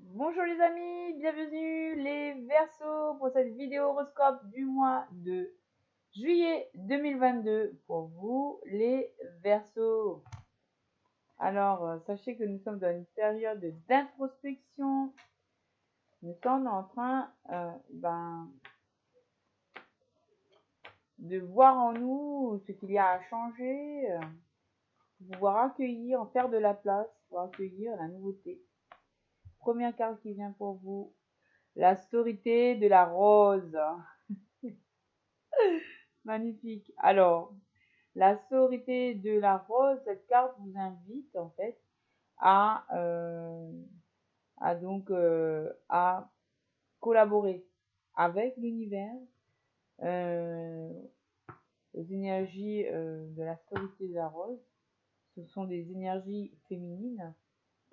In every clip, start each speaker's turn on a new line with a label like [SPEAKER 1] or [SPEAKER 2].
[SPEAKER 1] Bonjour les amis, bienvenue les Verseaux pour cette vidéo horoscope du mois de juillet 2022 pour vous les Verseaux. Alors, sachez que nous sommes dans une période d'introspection. Nous sommes en train de voir en nous ce qu'il y a à changer, pour pouvoir accueillir, faire de la place, pour accueillir la nouveauté. Première carte qui vient pour vous, la sororité de la rose. Magnifique. Alors, la sororité de la rose, cette carte vous invite en fait à, à collaborer avec l'univers. Les énergies de la sororité de la rose, ce sont des énergies féminines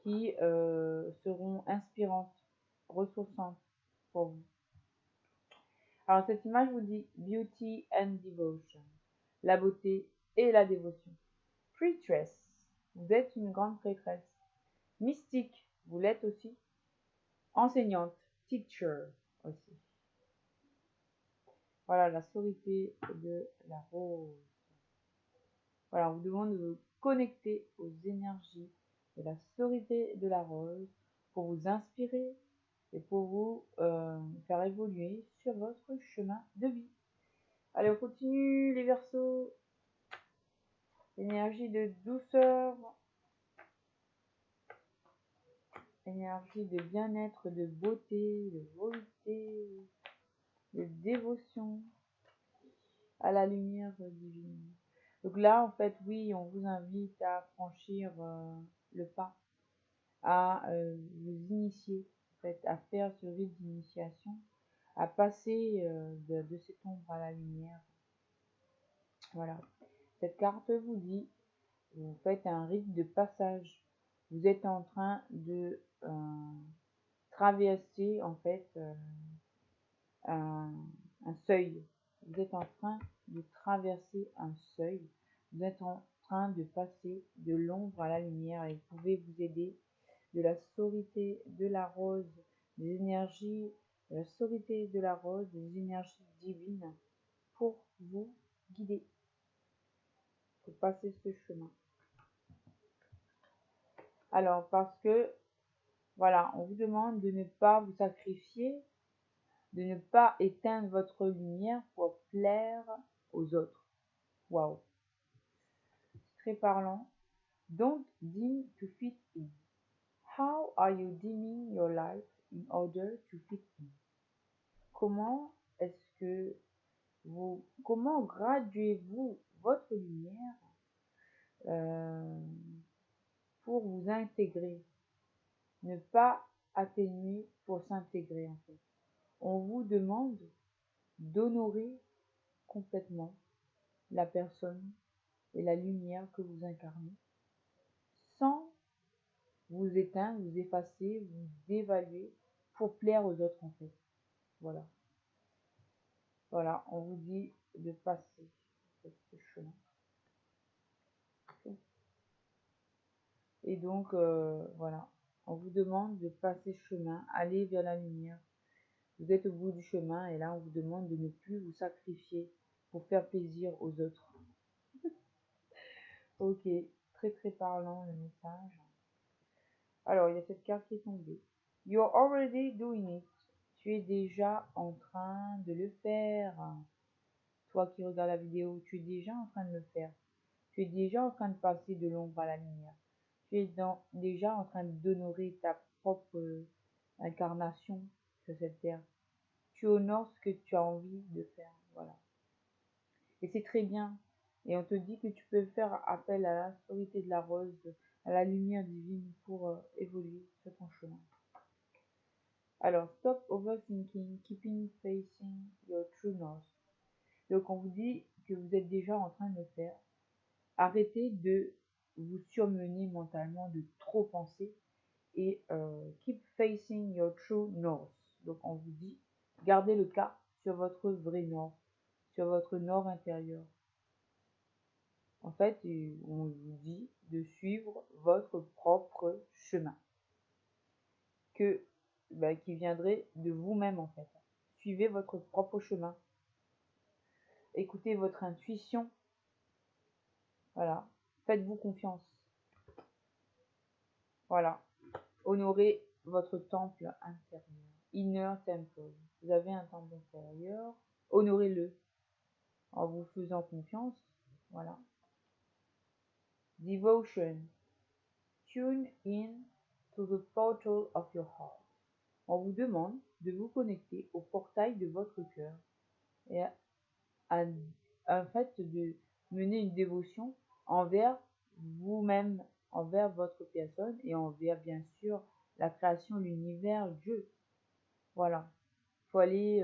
[SPEAKER 1] qui seront inspirantes, ressourçantes pour vous. Alors cette image vous dit Beauty and Devotion, la beauté et la dévotion. Prêtress, vous êtes une grande prêtresse. Mystique, vous l'êtes aussi. Enseignante, teacher aussi. Voilà la sororité de la rose. Voilà, on vous demande de vous connecter aux énergies de la sororité de la rose pour vous inspirer et pour vous faire évoluer sur votre chemin de vie. Allez, on continue les Verseaux. Énergie de douceur, énergie de bien-être, de beauté, de volonté, de dévotion à la lumière divine. Donc là, en fait, oui, on vous invite à franchir le pas, à vous initier, en fait, à faire ce rite d'initiation, à passer de cette ombre à la lumière. Voilà. Cette carte vous dit, vous faites un rite de passage. Vous êtes en train de traverser, en fait, un seuil. Vous êtes en train de traverser un seuil. Vous êtes en train de passer de l'ombre à la lumière et vous pouvez vous aider de la sororité de la rose, des énergies, de la sororité de la rose, des énergies divines pour vous guider, pour passer ce chemin. Alors, parce que, voilà, on vous demande de ne pas vous sacrifier, de ne pas éteindre votre lumière pour plaire aux autres. Waouh, très parlant. Don't dim to fit in. How are you dimming your light in order to fit in? Comment comment graduez-vous votre lumière pour vous intégrer? Ne pas atténuer pour s'intégrer en fait. On vous demande d'honorer complètement la personne et la lumière que vous incarnez, sans vous éteindre, vous effacer, vous dévaluer pour plaire aux autres en fait. Voilà. Voilà, on vous dit de passer ce chemin. Et donc, voilà, on vous demande de passer ce chemin, aller vers la lumière. Vous êtes au bout du chemin et là, on vous demande de ne plus vous sacrifier pour faire plaisir aux autres. Ok, très très parlant le message. Alors, il y a cette carte qui est tombée. You're already doing it. Tu es déjà en train de le faire. Toi qui regardes la vidéo, tu es déjà en train de le faire. Tu es déjà en train de passer de l'ombre à la lumière. Tu es déjà en train d'honorer ta propre incarnation sur cette terre. Tu honores ce que tu as envie de faire. Voilà. Et c'est très bien. Et on te dit que tu peux faire appel à la sororité de la rose, à la lumière divine pour évoluer sur ton chemin. Alors, stop overthinking, keeping facing your true north. Donc, on vous dit que vous êtes déjà en train de le faire. Arrêtez de vous surmener mentalement, de trop penser et keep facing your true north. Donc, on vous dit, gardez le cap sur votre vrai nord, sur votre nord intérieur. En fait, on vous dit de suivre votre propre chemin. Que qui viendrait de vous-même en fait. Suivez votre propre chemin. Écoutez votre intuition. Voilà. Faites-vous confiance. Voilà. Honorez votre temple intérieur. Inner temple. Vous avez un temple intérieur. Honorez-le en vous faisant confiance. Voilà. Devotion. Tune in to the portal of your heart. On vous demande de vous connecter au portail de votre cœur et en fait de mener une dévotion envers vous-même, envers votre personne et envers bien sûr la création, l'univers, Dieu. Voilà. Il faut aller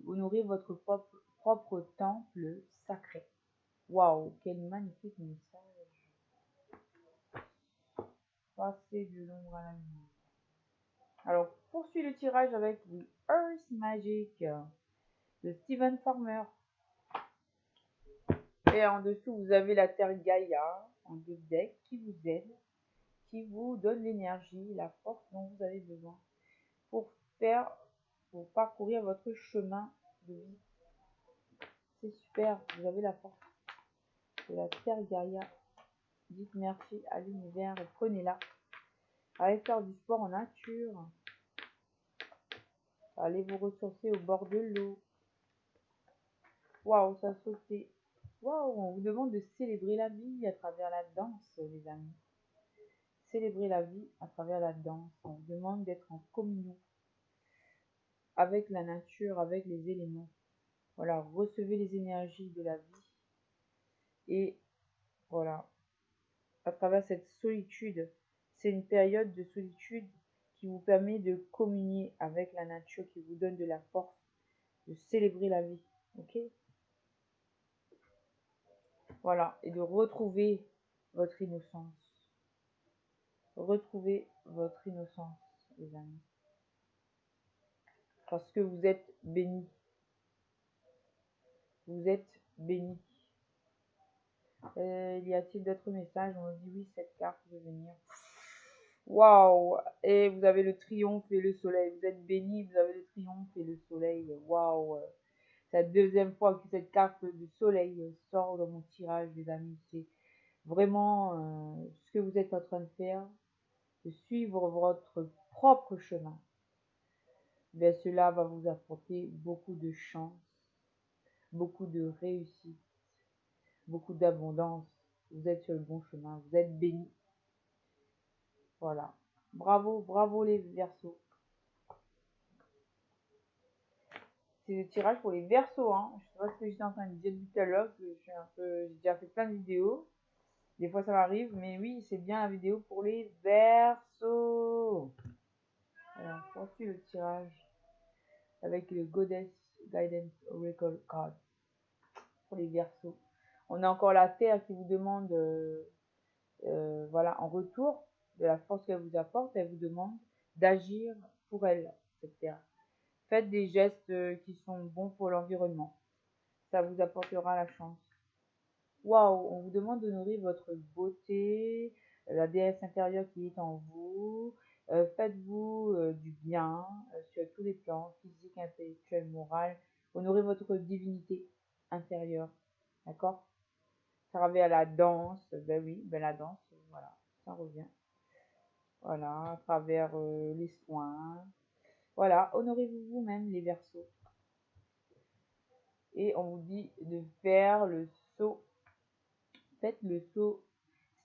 [SPEAKER 1] honorer votre propre temple sacré. Waouh, quel magnifique message. Passer de l'ombre à la lumière. Alors, poursuis le tirage avec The Earth Magic de Stephen Farmer. Et en dessous, vous avez la Terre Gaïa en deux decks qui vous aide, qui vous donne l'énergie, la force dont vous avez besoin pour parcourir votre chemin de vie. C'est super, vous avez la force de la Terre Gaïa. Dites merci à l'univers et prenez-la. Allez faire du sport en nature. Allez vous ressourcer au bord de l'eau. Waouh, ça sautait. Waouh, on vous demande de célébrer la vie à travers la danse, les amis. Célébrer la vie à travers la danse. On vous demande d'être en communion avec la nature, avec les éléments. Voilà, recevez les énergies de la vie. Et voilà, à travers cette solitude, c'est une période de solitude qui vous permet de communier avec la nature, qui vous donne de la force, de célébrer la vie. Ok ? Voilà, et de retrouver votre innocence. Retrouvez votre innocence, les amis. Parce que vous êtes bénis. Vous êtes bénis. Y a-t-il d'autres messages? On me dit oui, cette carte veut venir. Waouh! Et vous avez le triomphe et le soleil. Vous êtes bénis, vous avez le triomphe et le soleil. Waouh! C'est la deuxième fois que cette carte du soleil sort dans mon tirage, les amis. C'est vraiment ce que vous êtes en train de faire, de suivre votre propre chemin. Bien, cela va vous apporter beaucoup de chance, beaucoup de réussite, beaucoup d'abondance. Vous êtes sur le bon chemin, vous êtes bénis. Voilà. Bravo, bravo les Verseaux. C'est le tirage pour les Verseaux, hein. Je sais pas ce que j'étais en train de dire tout à l'heure, parce que j'ai déjà fait plein de vidéos. Des fois ça m'arrive, mais oui, c'est bien la vidéo pour les Verseaux. Alors, poursuit le tirage avec le Goddess Guidance Oracle Card pour les Verseaux. On a encore la Terre qui vous demande, voilà, en retour de la force qu'elle vous apporte, elle vous demande d'agir pour elle, cette Terre. Faites des gestes qui sont bons pour l'environnement. Ça vous apportera la chance. Waouh, on vous demande d'honorer votre beauté, la déesse intérieure qui est en vous. Faites-vous du bien sur tous les plans, physique, intellectuel, moral. Honorez votre divinité intérieure. D'accord? À travers la danse, ben oui, ben la danse, voilà, ça revient. Voilà, à travers les soins. Voilà, honorez-vous vous-même les Verseaux. Et on vous dit de faire le saut. Faites le saut.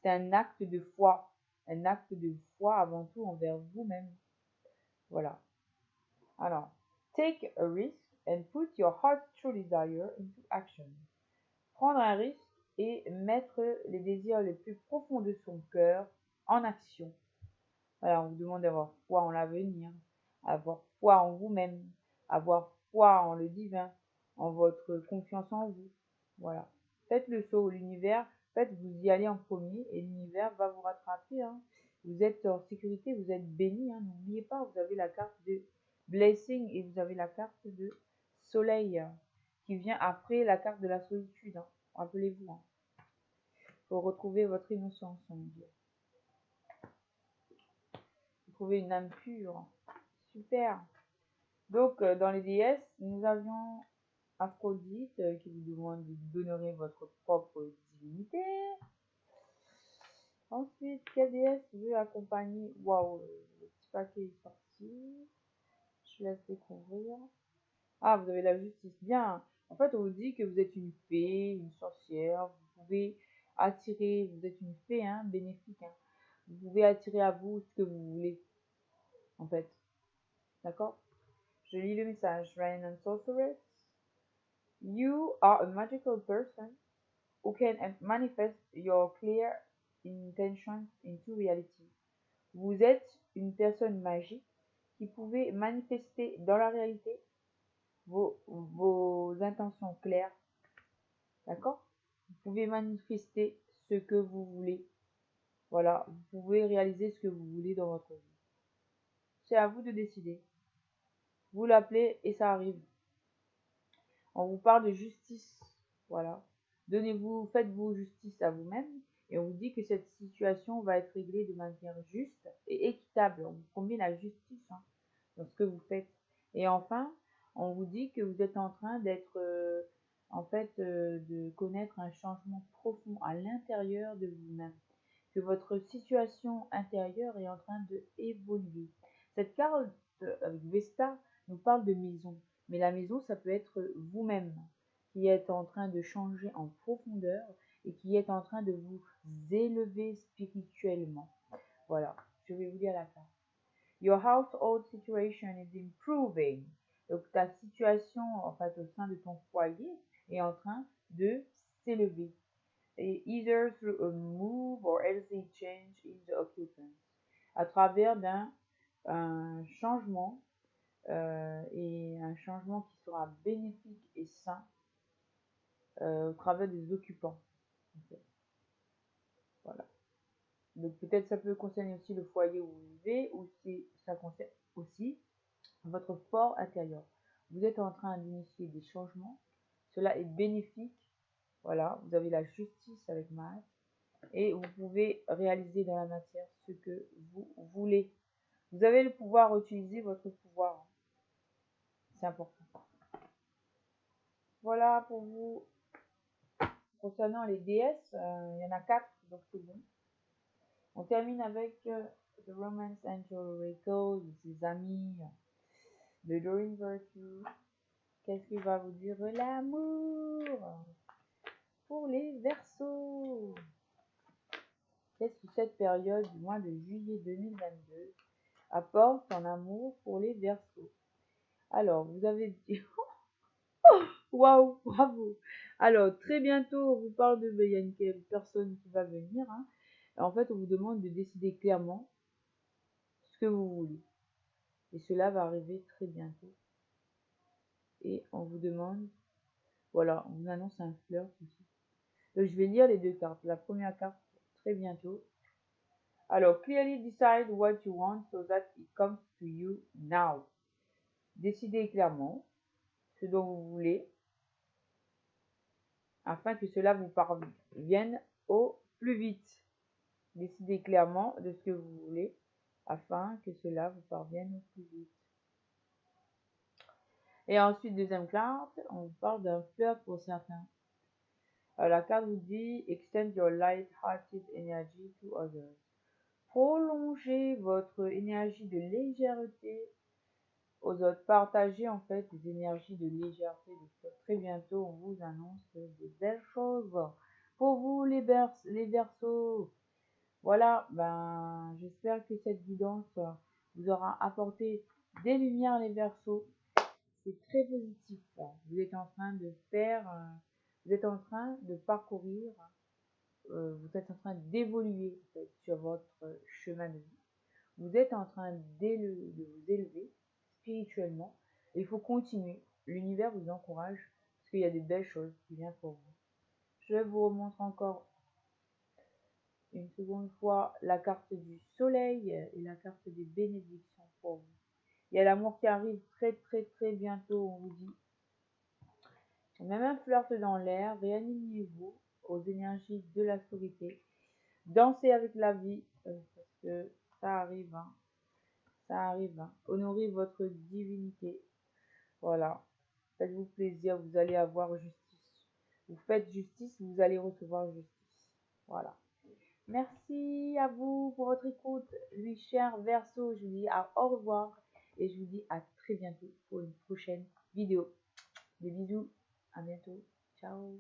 [SPEAKER 1] C'est un acte de foi. Un acte de foi avant tout envers vous-même. Voilà. Alors, take a risk and put your heart's true desire into action. Prendre un risque et mettre les désirs les plus profonds de son cœur en action. Voilà, on vous demande d'avoir foi en l'avenir, avoir foi en vous-même, avoir foi en le divin, en votre confiance en vous. Voilà. Faites le saut, l'univers, faites, vous y allez en premier et l'univers va vous rattraper. Hein. Vous êtes en sécurité, vous êtes béni. Hein. N'oubliez pas, vous avez la carte de blessing et vous avez la carte de soleil qui vient après la carte de la solitude. Hein. Rappelez-vous. Hein. Faut retrouver votre innocence, on dit. Trouver une âme pure. Super. Donc, dans les déesses, nous avions Aphrodite qui vous demande d'honorer votre propre divinité. Ensuite, quelle déesse veut accompagner? Waouh, le petit paquet est sorti. Je laisse découvrir. Ah, vous avez la justice. Bien. En fait, on vous dit que vous êtes une fée, une sorcière. Vous pouvez attirer, vous êtes une fée, hein, bénéfique. Hein. Vous pouvez attirer à vous ce que vous voulez, en fait. D'accord? Je lis le message. Rain and Sorceress. You are a magical person who can manifest your clear intentions into reality. Vous êtes une personne magique qui pouvait manifester dans la réalité vos intentions claires. D'accord? Vous pouvez manifester ce que vous voulez. Voilà, vous pouvez réaliser ce que vous voulez dans votre vie. C'est à vous de décider. Vous l'appelez et ça arrive. On vous parle de justice. Voilà. Donnez-vous, faites-vous justice à vous-même et on vous dit que cette situation va être réglée de manière juste et équitable. On vous promet la justice hein, dans ce que vous faites. Et enfin, on vous dit que vous êtes en train d'être, de connaître un changement profond à l'intérieur de vous-même. Que votre situation intérieure est en train de évoluer. Cette carte avec Vesta nous parle de maison. Mais la maison, ça peut être vous-même qui êtes en train de changer en profondeur et qui êtes en train de vous élever spirituellement. Voilà, je vais vous lire la carte. Your household situation is improving. Donc ta situation en fait au sein de ton foyer est en train de s'élever. Either through a move or healthy change in the occupant. À travers un changement et un changement qui sera bénéfique et sain au travers des occupants. Okay. Voilà. Donc peut-être ça peut concerner aussi le foyer où vous vivez ou si ça concerne aussi votre fort intérieur. Vous êtes en train d'initier des changements. Cela est bénéfique. Voilà, vous avez la justice avec Maat et vous pouvez réaliser dans la matière ce que vous voulez. Vous avez le pouvoir d'utiliser votre pouvoir. C'est important. Voilà pour vous. Concernant les déesses, il y en a 4, donc c'est bon. On termine avec The Romance Angel Oracle, de ses amis, The Doreen Virtue. Qu'est-ce qu'il va vous dire? L'amour pour les Verseaux. Qu'est-ce que cette période du mois de juillet 2022 apporte en amour pour les Verseaux? Alors, vous avez dit... Waouh, bravo. Alors, très bientôt, on vous parle de... Il y a une personne qui va venir. Hein. En fait, on vous demande de décider clairement ce que vous voulez. Et cela va arriver très bientôt. Et on vous demande... Voilà, on vous annonce un flirt aussi. Donc, je vais lire les deux cartes. La première carte, très bientôt. Alors, clearly decide what you want so that it comes to you now. Décidez clairement ce dont vous voulez afin que cela vous parvienne au plus vite. Décidez clairement de ce que vous voulez afin que cela vous parvienne au plus vite. Et ensuite, deuxième carte, on vous parle d'un flirt pour certains. Alors, la carte vous dit « Extend your light-hearted energy to others ». Prolongez votre énergie de légèreté aux autres. Partagez en fait des énergies de légèreté. Très bientôt, on vous annonce de belles choses pour vous les Verseaux. Voilà, ben j'espère que cette guidance vous aura apporté des lumières les Verseaux. C'est très positif. Vous êtes en train de faire, vous êtes en train de parcourir, vous êtes en train d'évoluer en fait, sur votre chemin de vie. Vous êtes en train de vous élever spirituellement. Et il faut continuer. L'univers vous encourage parce qu'il y a des belles choses qui viennent pour vous. Je vous remontre encore une seconde fois la carte du soleil et la carte des bénédictions pour vous. Il y a l'amour qui arrive très bientôt, on vous dit. Il y a même un flirt dans l'air, réalignez-vous aux énergies de la sororité. Dansez avec la vie, parce que ça arrive. Hein. Ça arrive, hein. Honorez votre divinité. Voilà. Faites-vous plaisir, vous allez avoir justice. Vous faites justice, vous allez recevoir justice. Voilà. Merci à vous pour votre écoute. Lui, cher Verseau, je vous dis au revoir et je vous dis à très bientôt pour une prochaine vidéo. Des bisous, à bientôt. Ciao.